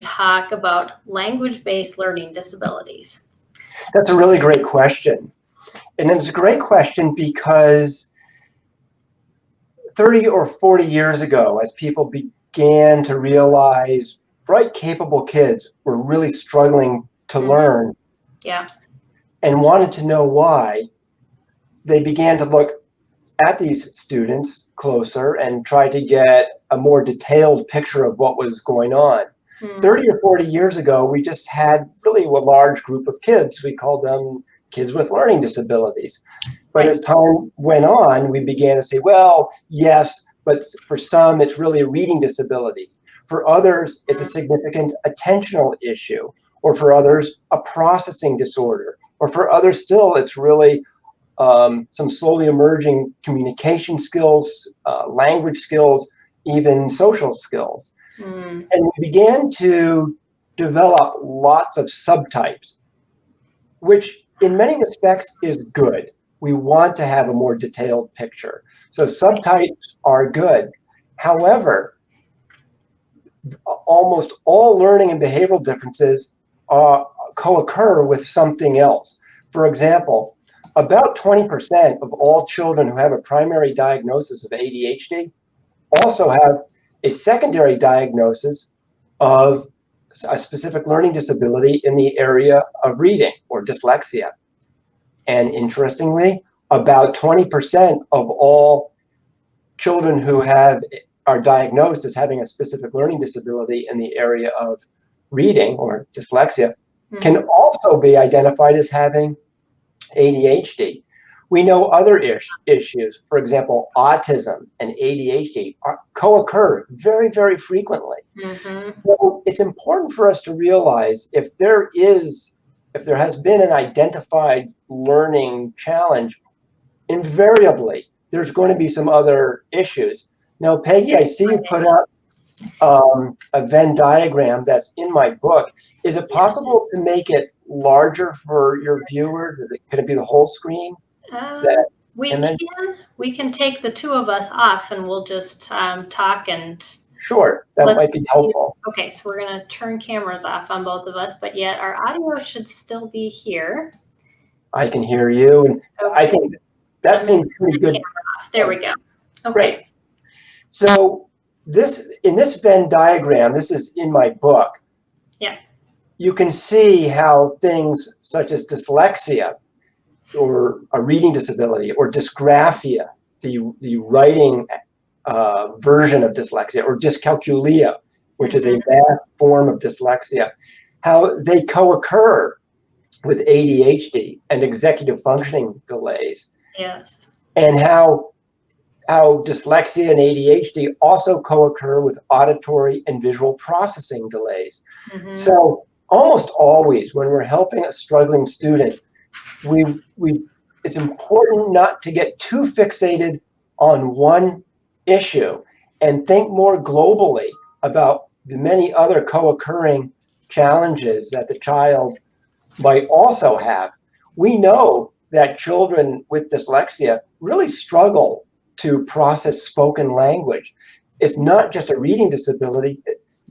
talk about language-based learning disabilities? That's a really great question. And it's a great question because 30 or 40 years ago, as people began to realize bright, capable kids were really struggling to learn and wanted to know why, they began to look at these students closer and try to get a more detailed picture of what was going on. 30 or 40 years ago, we just had really a large group of kids. We called them kids with learning disabilities. But as time went on, we began to say, well, yes, but for some, it's really a reading disability. For others, it's a significant attentional issue. Or for others, a processing disorder. Or for others still, it's really some slowly emerging communication skills, language skills, even social skills. And we began to develop lots of subtypes, which in many respects is good. We want to have a more detailed picture. So subtypes are good. However, almost all learning and behavioral differences co-occur with something else. For example, about 20% of all children who have a primary diagnosis of ADHD also have a secondary diagnosis of a specific learning disability in the area of reading or dyslexia. And interestingly, about 20% of all children who are diagnosed as having a specific learning disability in the area of reading or dyslexia can also be identified as having ADHD. We know other issues, for example, autism and ADHD co-occur very, very frequently. So it's important for us to realize if there has been an identified learning challenge, invariably there's going to be some other issues. Now, Peggy, I see you put up a Venn diagram that's in my book. Is it possible to make it larger for your viewers? Could it be the whole screen? We can take the two of us off and we'll just talk and... Sure, that might be helpful. Okay, so we're going to turn cameras off on both of us, but yet our audio should still be here. I can hear you, and I think that seems pretty good. There we go. Okay. Great. So in this Venn diagram, this is in my book. Yeah. You can see how things such as dyslexia, or a reading disability, or dysgraphia, the writing version of dyslexia, or dyscalculia, which is a math form of dyslexia, how they co-occur with ADHD and executive functioning delays. Yes. And how dyslexia and ADHD also co-occur with auditory and visual processing delays. So almost always when we're helping a struggling student, it's important not to get too fixated on one issue and think more globally about the many other co-occurring challenges that the child might also have. We know that children with dyslexia really struggle to process spoken language. It's not just a reading disability,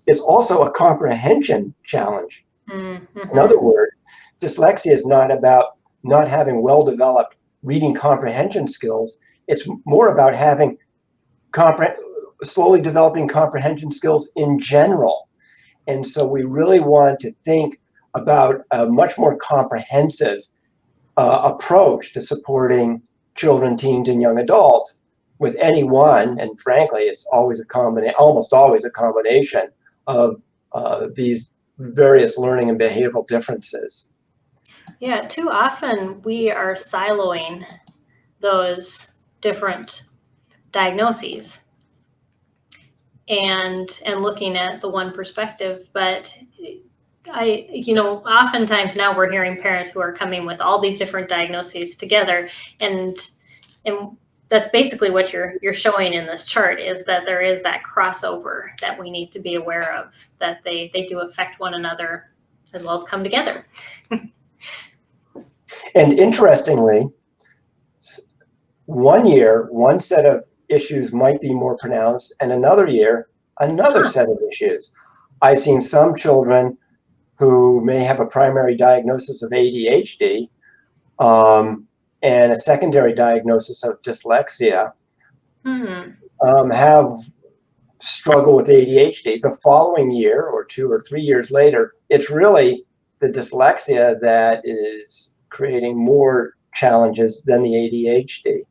it's also a comprehension challenge. In other words, dyslexia is not about not having well-developed reading comprehension skills. It's more about having slowly developing comprehension skills in general. And so we really want to think about a much more comprehensive approach to supporting children, teens, and young adults with any one, and frankly, it's always almost always a combination of these various learning and behavioral differences. Yeah, too often we are siloing those different diagnoses and looking at the one perspective, but oftentimes now we're hearing parents who are coming with all these different diagnoses together, and that's basically what you're showing in this chart, is that there is that crossover that we need to be aware of, that they do affect one another as well as come together. And interestingly, one year, one set of issues might be more pronounced, and another year, another set of issues. I've seen some children who may have a primary diagnosis of ADHD and a secondary diagnosis of dyslexia, have struggle with ADHD. The following year or 2 or 3 years later, it's really the dyslexia that is creating more challenges than the ADHD.